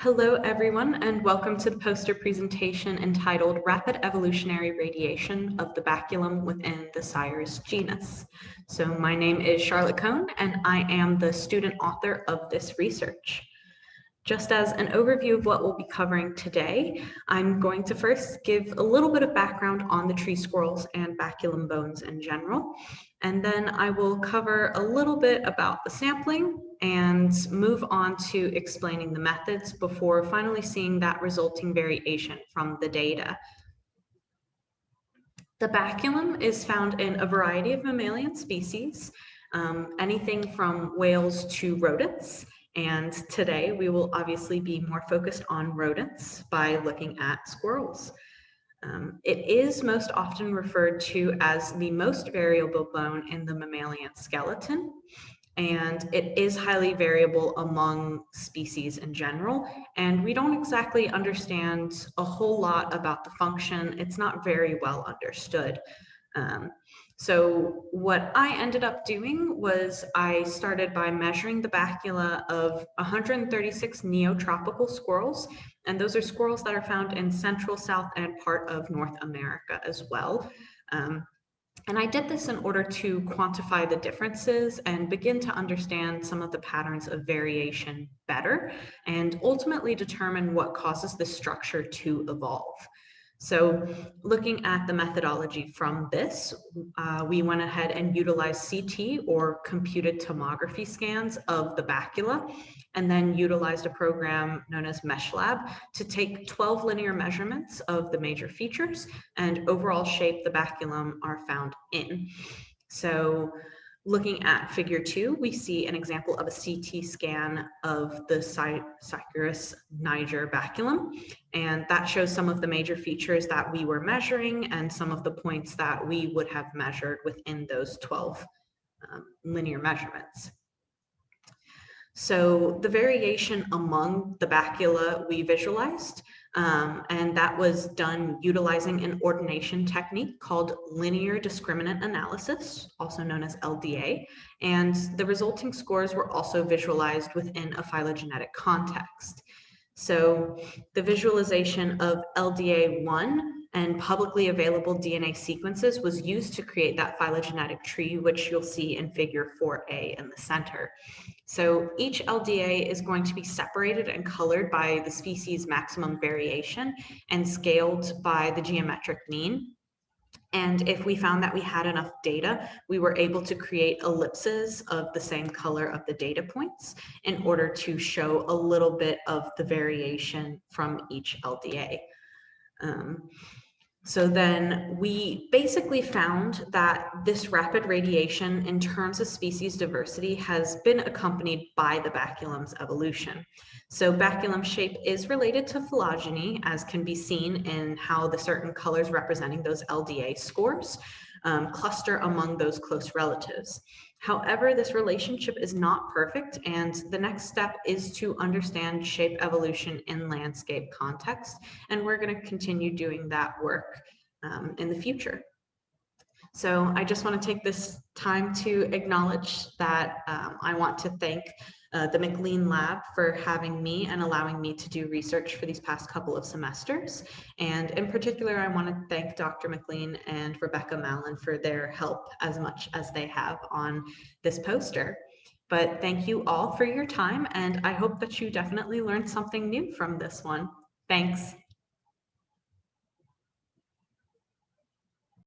Hello, everyone, and welcome to the poster presentation entitled Rapid Evolutionary Radiation of the Baculum within the Sciurus genus. So my name is Charlotte Kohn, and I am the student author of this research. Just as an overview of what we'll be covering today, I'm going to first give a little bit of background on the tree squirrels and baculum bones in general, and then I will cover a little bit about the sampling and move on to explaining the methods before finally seeing that resulting variation from the data. The baculum is found in a variety of mammalian species, anything from whales to rodents. And today we will obviously be more focused on rodents by looking at squirrels. It is most often referred to as the most variable bone in the mammalian skeleton, and it is highly variable among species in general, and we don't exactly understand a whole lot about the function. It's not very well understood. So what I ended up doing was I started by measuring the bacula of 136 neotropical squirrels, and those are squirrels that are found in Central, South, and part of North America as well. And I did this in order to quantify the differences and begin to understand some of the patterns of variation better, and ultimately determine what causes the structure to evolve. So looking at the methodology from this, we went ahead and utilized CT or computed tomography scans of the bacula, and then utilized a program known as MeshLab to take 12 linear measurements of the major features and overall shape the baculum are found in. So looking at figure 2, we see an example of a CT scan of the Sciurus niger baculum, and that shows some of the major features that we were measuring and some of the points that we would have measured within those 12 linear measurements. So the variation among the bacula we visualized, and that was done utilizing an ordination technique called linear discriminant analysis, also known as LDA, and the resulting scores were also visualized within a phylogenetic context. So the visualization of LDA1 and publicly available DNA sequences was used to create that phylogenetic tree, which you'll see in figure 4A in the center. So each LDA is going to be separated and colored by the species maximum variation and scaled by the geometric mean. And if we found that we had enough data, we were able to create ellipses of the same color of the data points in order to show a little bit of the variation from each LDA. So then we basically found that this rapid radiation in terms of species diversity has been accompanied by the baculum's evolution. So baculum shape is related to phylogeny, as can be seen in how the certain colors representing those LDA scores cluster among those close relatives. However, this relationship is not perfect, and the next step is to understand shape evolution in landscape context, and we're going to continue doing that work in the future. So I just want to take this time to acknowledge that I want to thank the McLean lab for having me and allowing me to do research for these past couple of semesters. And in particular, I want to thank Dr. McLean and Rebecca Mallon for their help as much as they have on this poster. But thank you all for your time, and I hope that you definitely learned something new from this one. Thanks.